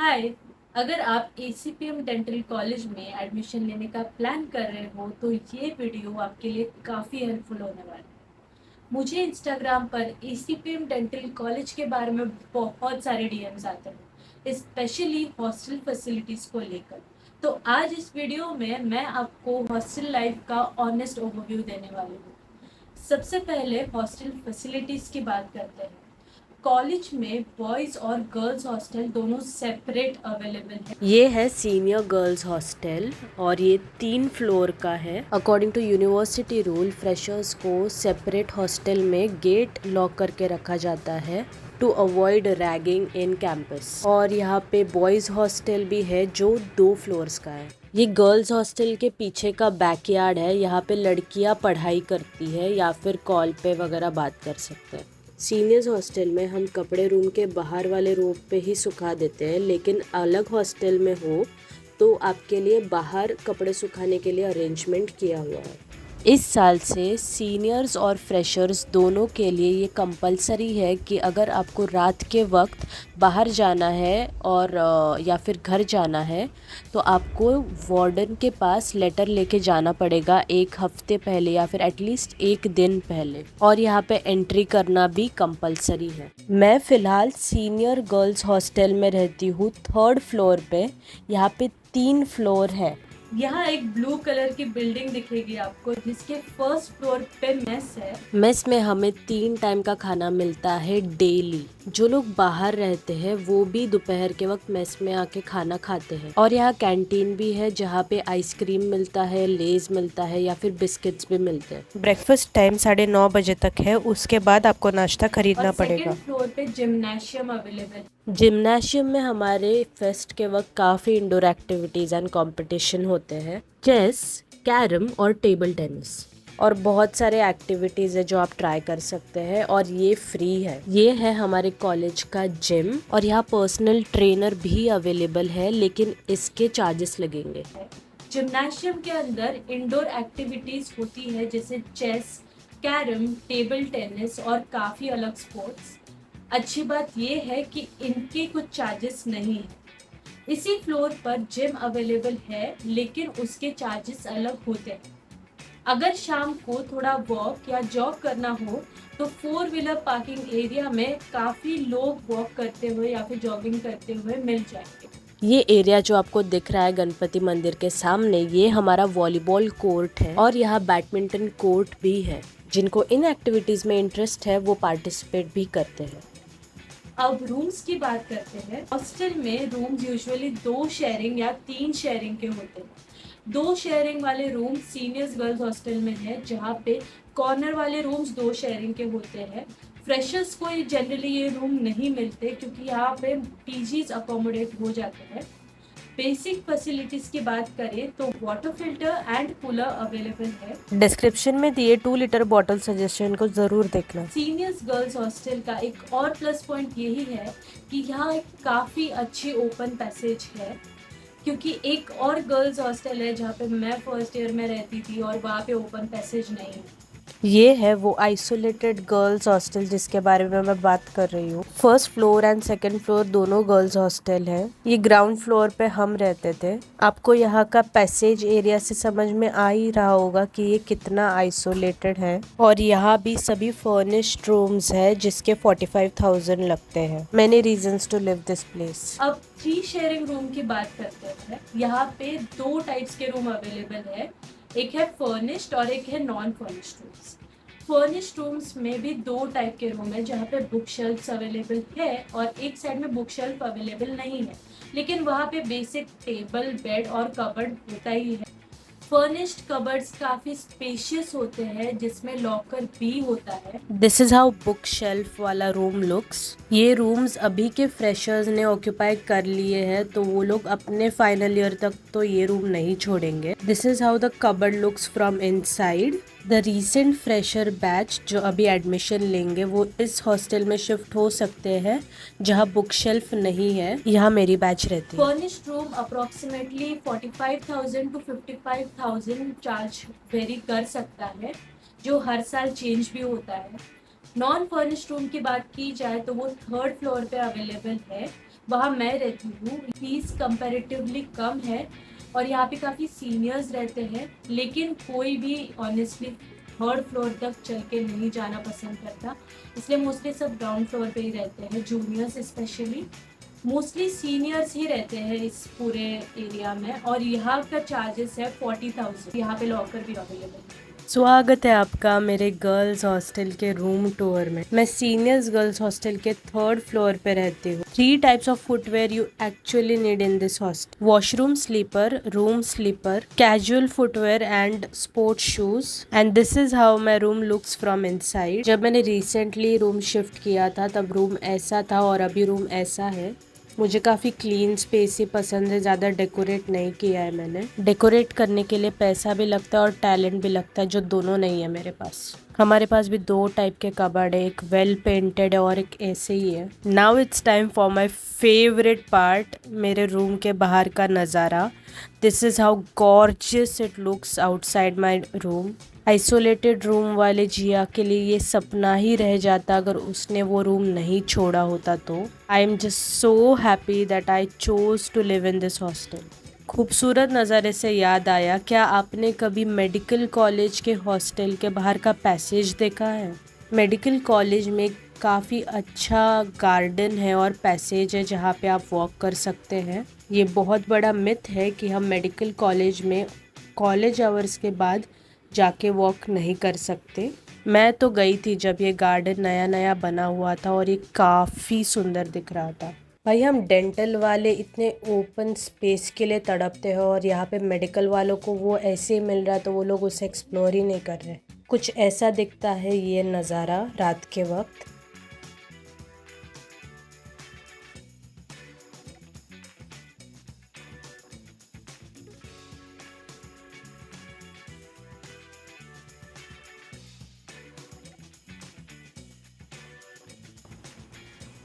हाय। अगर आप ACPM dental college में एडमिशन लेने का प्लान कर रहे हो तो ये वीडियो आपके लिए काफ़ी हेल्पफुल होने वाला है। मुझे इंस्टाग्राम पर एसीपीएम डेंटल कॉलेज के बारे में बहुत सारे डीएम्स आते हैं, स्पेशली हॉस्टल फैसिलिटीज़ को लेकर। तो आज इस वीडियो में मैं आपको हॉस्टल लाइफ का ऑनेस्ट ओवरव्यू देने वाली हूँ। सबसे पहले हॉस्टल फैसिलिटीज़ की बात करते हैं। कॉलेज में बॉयज़ और गर्ल्स हॉस्टल दोनों सेपरेट अवेलेबल है। ये है सीनियर गर्ल्स हॉस्टल और ये 3 फ्लोर का है। According to university rule freshers को सेपरेट हॉस्टल में गेट लॉक करके रखा जाता है to avoid ragging in campus. और यहाँ पे बॉयज़ हॉस्टल भी है जो 2 फ्लोर्स का है। ये गर्ल्स हॉस्टल के पीछे का बैकयार्ड है। यहाँ पे लड़कियाँ पढ़ाई करती है या फिर कॉल पे वगैरह बात कर सकते हैं। सीनियर्स हॉस्टल में हम कपड़े रूम के बाहर वाले रूम पे ही सुखा देते हैं, लेकिन अलग हॉस्टल में हो तो आपके लिए बाहर कपड़े सुखाने के लिए अरेंजमेंट किया हुआ है। इस साल से सीनियर्स और फ्रेशर्स दोनों के लिए ये कंपलसरी है कि अगर आपको रात के वक्त बाहर जाना है और या फिर घर जाना है तो आपको वार्डन के पास लेटर लेके जाना पड़ेगा 1 हफ्ते पहले या फिर एटलीस्ट 1 दिन पहले। और यहाँ पे एंट्री करना भी कंपलसरी है। मैं फ़िलहाल सीनियर गर्ल्स हॉस्टल में रहती हूँ 3rd फ्लोर पे। यहाँ पे 3 फ्लोर है। यहाँ एक ब्लू कलर की बिल्डिंग दिखेगी आपको, जिसके फर्स्ट फ्लोर पे मेस है। मेस में हमें 3 टाइम का खाना मिलता है डेली। जो लोग बाहर रहते हैं वो भी दोपहर के वक्त मेस में आके खाना खाते हैं। और यहाँ कैंटीन भी है जहाँ पे आइसक्रीम मिलता है, लेज मिलता है या फिर बिस्किट्स भी मिलते हैं। ब्रेकफास्ट टाइम 9:30 बजे तक है, उसके बाद आपको नाश्ता खरीदना और पड़ेगा। सेकंड फ्लोर पे जिम्नाशियम अवेलेबल है। जिम्नाशियम में हमारे फेस्ट के वक्त काफ़ी इंडोर एक्टिविटीज़ एंड कंपटीशन होते हैं, चेस, कैरम और टेबल टेनिस। और बहुत सारे एक्टिविटीज़ है जो आप ट्राई कर सकते हैं और ये फ्री है। ये है हमारे कॉलेज का जिम और यहाँ पर्सनल ट्रेनर भी अवेलेबल है, लेकिन इसके चार्जेस लगेंगे। जिम्नाशियम के अंदर इंडोर एक्टिविटीज होती है जैसे चेस, कैरम, टेबल टेनिस और काफ़ी अलग स्पोर्ट्स। अच्छी बात यह है कि इनके कुछ चार्जेस नहीं है। इसी फ्लोर पर जिम अवेलेबल है, लेकिन उसके चार्जेस अलग होते हैं। अगर शाम को थोड़ा वॉक या जॉग करना हो तो 4 व्हीलर पार्किंग एरिया में काफ़ी लोग वॉक करते हुए या फिर जॉगिंग करते हुए मिल जाएंगे। ये एरिया जो आपको दिख रहा है गणपति मंदिर के सामने, ये हमारा वॉलीबॉल कोर्ट है और यहाँ बैडमिंटन कोर्ट भी है। जिनको इन एक्टिविटीज़ में इंटरेस्ट है वो पार्टिसिपेट भी करते हैं। अब रूम्स की बात करते हैं। हॉस्टल में रूम्स यूजुअली 2 शेयरिंग या 3 शेयरिंग के होते हैं। 2 शेयरिंग वाले रूम सीनियर्स गर्ल्स हॉस्टल में है, जहाँ पे कॉर्नर वाले रूम्स 2 शेयरिंग के होते हैं। फ्रेशर्स को जनरली ये रूम नहीं मिलते क्योंकि यहाँ पे पीजीज अकोमोडेट हो जाते हैं। बेसिक फैसिलिटीज की बात करें तो water filter and cooler available है। डिस्क्रिप्शन में दिए 2 लीटर बॉटल सजेशन को ज़रूर देखना। सीनियर्स गर्ल्स हॉस्टल का एक और प्लस पॉइंट यही है कि यहाँ एक काफ़ी अच्छी ओपन पैसेज है, क्योंकि एक और गर्ल्स हॉस्टल है जहाँ पे मैं फर्स्ट ईयर में रहती थी और वहाँ पे ओपन पैसेज नहीं है। ये है वो आइसोलेटेड गर्ल्स हॉस्टल जिसके बारे में मैं बात कर रही हूँ। 1st floor and 2nd floor दोनों गर्ल्स हॉस्टल है। ये ग्राउंड फ्लोर पे हम रहते थे। आपको यहाँ का पैसेज एरिया से समझ में आ ही रहा होगा कि ये कितना आइसोलेटेड है। और यहाँ भी सभी फर्निश्ड रूम्स है जिसके 45,000 लगते हैं। Many reasons to live this place. अब 3 शेयरिंग रूम की बात करते हैं। यहाँ पे 2 टाइप्स के रूम अवेलेबल है, एक है फर्निश्ड और एक है non furnished rooms. Furnished rooms में भी 2 टाइप के रूम है, जहाँ पे बुक शेल्फ्स अवेलेबल है और एक साइड में बुक शेल्फ अवेलेबल नहीं है, लेकिन वहाँ पे बेसिक टेबल, बेड और कबर्ड होता ही है। फर्निश्ड कबर्ड्स काफ़ी स्पेशियस होते हैं जिसमें लॉकर भी होता है। This is how book shelf वाला रूम लुक्स। ये रूम्स अभी के फ्रेशर्स ने ऑक्यूपाई कर लिए हैं, तो वो लोग अपने फाइनल ईयर तक तो ये रूम नहीं छोड़ेंगे। This is how the cupboard looks from inside. The recent fresher batch जो अभी एडमिशन लेंगे वो इस हॉस्टल में शिफ्ट हो सकते हैं जहाँ बुक शेल्फ नहीं है। यहाँ मेरी बैच रहती है। Furnished room approximately 45,000 to 55,000 charge very कर सकता है, जो हर साल चेंज भी होता है। नॉन फर्निश्ड रूम की बात की जाए तो वो 3rd फ्लोर पे अवेलेबल है, वहाँ मैं रहती हूँ। फीस कंपैरेटिवली कम है और यहाँ पे काफ़ी सीनियर्स रहते हैं, लेकिन कोई भी ऑनेस्टली थर्ड फ्लोर तक चल के नहीं जाना पसंद करता, इसलिए मोस्टली सब ग्राउंड फ्लोर पे ही रहते हैं। जूनियर्स स्पेशली, मोस्टली सीनियर्स ही रहते हैं इस पूरे एरिया में। और यहाँ का चार्जेस है 40,000। यहाँ पे लॉकर भी अवेलेबल है। स्वागत है आपका मेरे गर्ल्स हॉस्टल के रूम टूर में। मैं सीनियर्स गर्ल्स हॉस्टल के थर्ड फ्लोर पे रहती हूँ। 3 types of footwear you actually need in this hostel: washroom slipper, room slipper, casual footwear and sports shoes. And this is how my room looks from inside. जब मैंने recently room shift किया था तब room ऐसा था और अभी room ऐसा है। मुझे काफ़ी क्लीन स्पेस ही पसंद है, ज़्यादा डेकोरेट नहीं किया है मैंने। डेकोरेट करने के लिए पैसा भी लगता है और टैलेंट भी लगता है, जो दोनों नहीं है मेरे पास। हमारे पास भी 2 टाइप के कबर्ड है, एक वेल पेंटेड है और एक ऐसे ही है। Now it's time for my favourite part, मेरे रूम के बाहर का नज़ारा। This is how gorgeous it looks outside my room. Isolated room वाले जिया के लिए ये सपना ही रह जाता अगर उसने वो रूम नहीं छोड़ा होता तो। I am just so happy that I chose to live in this hostel. खूबसूरत नज़ारे से याद आया, क्या आपने कभी मेडिकल कॉलेज के हॉस्टल के बाहर का पैसेज देखा है? मेडिकल कॉलेज में काफ़ी अच्छा गार्डन है और पैसेज है जहाँ पे आप वॉक कर सकते हैं। ये बहुत बड़ा मिथ है कि हम मेडिकल कॉलेज में कॉलेज आवर्स के बाद जाके वॉक नहीं कर सकते। मैं तो गई थी जब ये गार्डन नया नया बना हुआ था और ये काफ़ी सुंदर दिख रहा था। भाई, हम डेंटल वाले इतने ओपन स्पेस के लिए तड़पते हैं और यहाँ पे मेडिकल वालों को वो ऐसे ही मिल रहा है तो वो लोग उसे एक्सप्लोर ही नहीं कर रहे। कुछ ऐसा दिखता है ये नज़ारा रात के वक्त।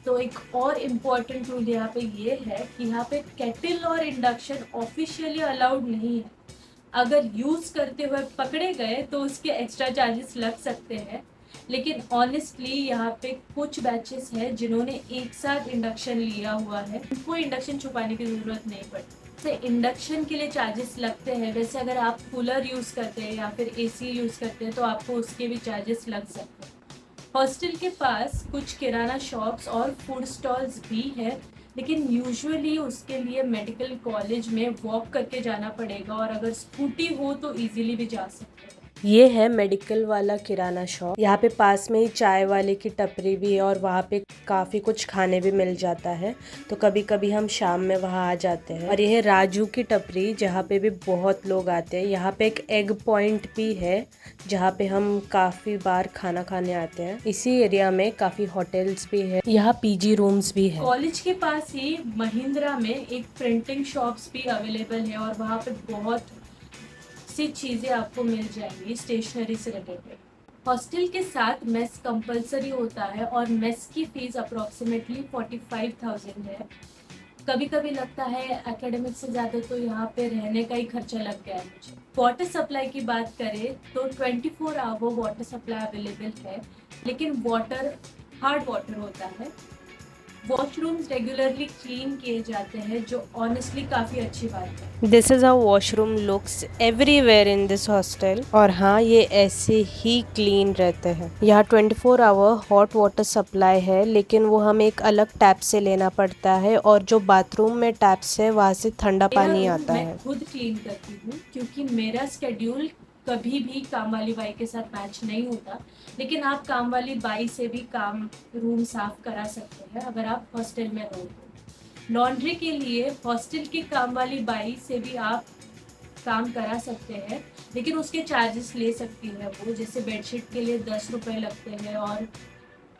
तो एक और इम्पॉर्टेंट रूल यहाँ पे ये है कि यहाँ पे केटल और इंडक्शन ऑफिशियली अलाउड नहीं है। अगर यूज़ करते हुए पकड़े गए तो उसके एक्स्ट्रा चार्जेस लग सकते हैं, लेकिन ऑनेस्टली यहाँ पे कुछ बैचेस हैं जिन्होंने एक साथ इंडक्शन लिया हुआ है, उनको इंडक्शन छुपाने की ज़रूरत नहीं पड़ती। तो इंडक्शन के लिए चार्जेस लगते हैं। वैसे अगर आप कूलर यूज़ करते हैं या फिर एसी यूज़ करते हैं तो आपको उसके भी चार्जेस लग सकते हैं। हॉस्टल के पास कुछ किराना शॉप्स और फूड स्टॉल्स भी है, लेकिन यूजुअली उसके लिए मेडिकल कॉलेज में वॉक करके जाना पड़ेगा और अगर स्कूटी हो तो इजीली भी जा सकते हैं। ये है मेडिकल वाला किराना शॉप। यहाँ पे पास में ही चाय वाले की टपरी भी है और वहाँ पे काफ़ी कुछ खाने भी मिल जाता है, तो कभी कभी हम शाम में वहाँ आ जाते हैं। और ये है राजू की टपरी, जहाँ पे भी बहुत लोग आते हैं। यहाँ पे एक एग पॉइंट भी है जहाँ पे हम काफ़ी बार खाना खाने आते हैं। इसी एरिया में काफ़ी होटल्स भी है, यहाँ पीजी रूम्स भी है। कॉलेज के पास ही महिंद्रा में एक प्रिंटिंग शॉप्स भी अवेलेबल है और वहाँ पे बहुत सी चीज़ें आपको मिल जाएंगी स्टेशनरी से रिलेटेड। हॉस्टल के साथ मेस कंपलसरी होता है और मेस की फीस अप्रॉक्सीमेटली 45,000 है। कभी कभी लगता है एकेडमिक से ज़्यादा तो यहाँ पे रहने का ही खर्चा लग गया है मुझे। वाटर सप्लाई की बात करें तो 24 आवर वाटर सप्लाई अवेलेबल है, लेकिन वाटर हार्ड वाटर होता है। वॉशरूम्स रेगुलरली क्लीन किए जाते हैं, जो ऑनेस्टली काफ़ी अच्छी बात है। This is how washroom looks everywhere in this hostel. और हाँ, ये ऐसे ही क्लीन रहते हैं। यहाँ 24 आवर हॉट वाटर सप्लाई है, लेकिन वो हमें एक अलग टैप से लेना पड़ता है और जो बाथरूम में टैप्स है वहाँ से ठंडा पानी आता है। मैं खुद क्लीन करती हूँ क्योंकि मेरा स्केड्यूल कभी भी काम वाली बाई के साथ मैच नहीं होता, लेकिन आप काम वाली बाई से भी काम रूम साफ करा सकते हैं अगर आप हॉस्टल में हो तो। लॉन्ड्री के लिए हॉस्टल की काम वाली बाई से भी आप काम करा सकते हैं, लेकिन उसके चार्जेस ले सकती है वो। जैसे बेडशीट के लिए 10 रुपये लगते हैं और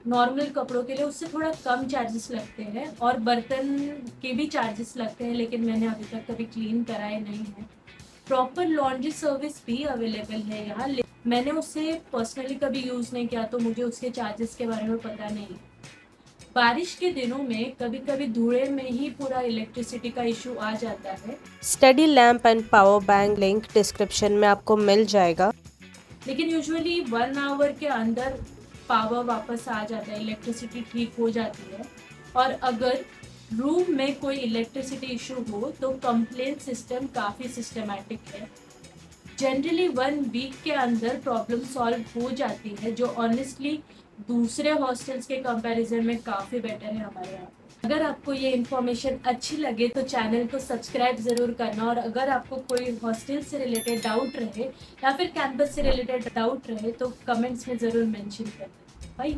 नॉर्मल कपड़ों के लिए उससे थोड़ा कम चार्जेस लगते हैं, और बर्तन के भी चार्जेस लगते हैं, लेकिन मैंने अभी तक कभी क्लीन कराए नहीं है। प्रॉपर लॉन्ड्री सर्विस भी अवेलेबल है यहाँ, मैंने उसे पर्सनली कभी यूज़ नहीं किया तो मुझे उसके चार्जेस के बारे में पता नहीं। बारिश के दिनों में कभी कभी धुएं में ही पूरा इलेक्ट्रिसिटी का इशू आ जाता है। Study lamp and power bank link description में आपको मिल जाएगा। लेकिन यूजुअली 1 आवर के अंदर पावर वापस आ जाता है, इलेक्ट्रिसिटी ठीक हो जाती है। और अगर रूम में कोई इलेक्ट्रिसिटी इशू हो तो कंप्लेंट सिस्टम काफ़ी सिस्टमैटिक है। जनरली 1 वीक के अंदर प्रॉब्लम सॉल्व हो जाती है, जो ऑनेस्टली दूसरे हॉस्टल्स के कंपैरिजन में काफ़ी बेटर है हमारे यहाँ पे। अगर आपको ये इन्फॉर्मेशन अच्छी लगे तो चैनल को सब्सक्राइब ज़रूर करना, और अगर आपको कोई हॉस्टल से रिलेटेड डाउट रहे या फिर कैंपस से रिलेटेड डाउट रहे तो कमेंट्स में ज़रूर मेंशन करना। बाय।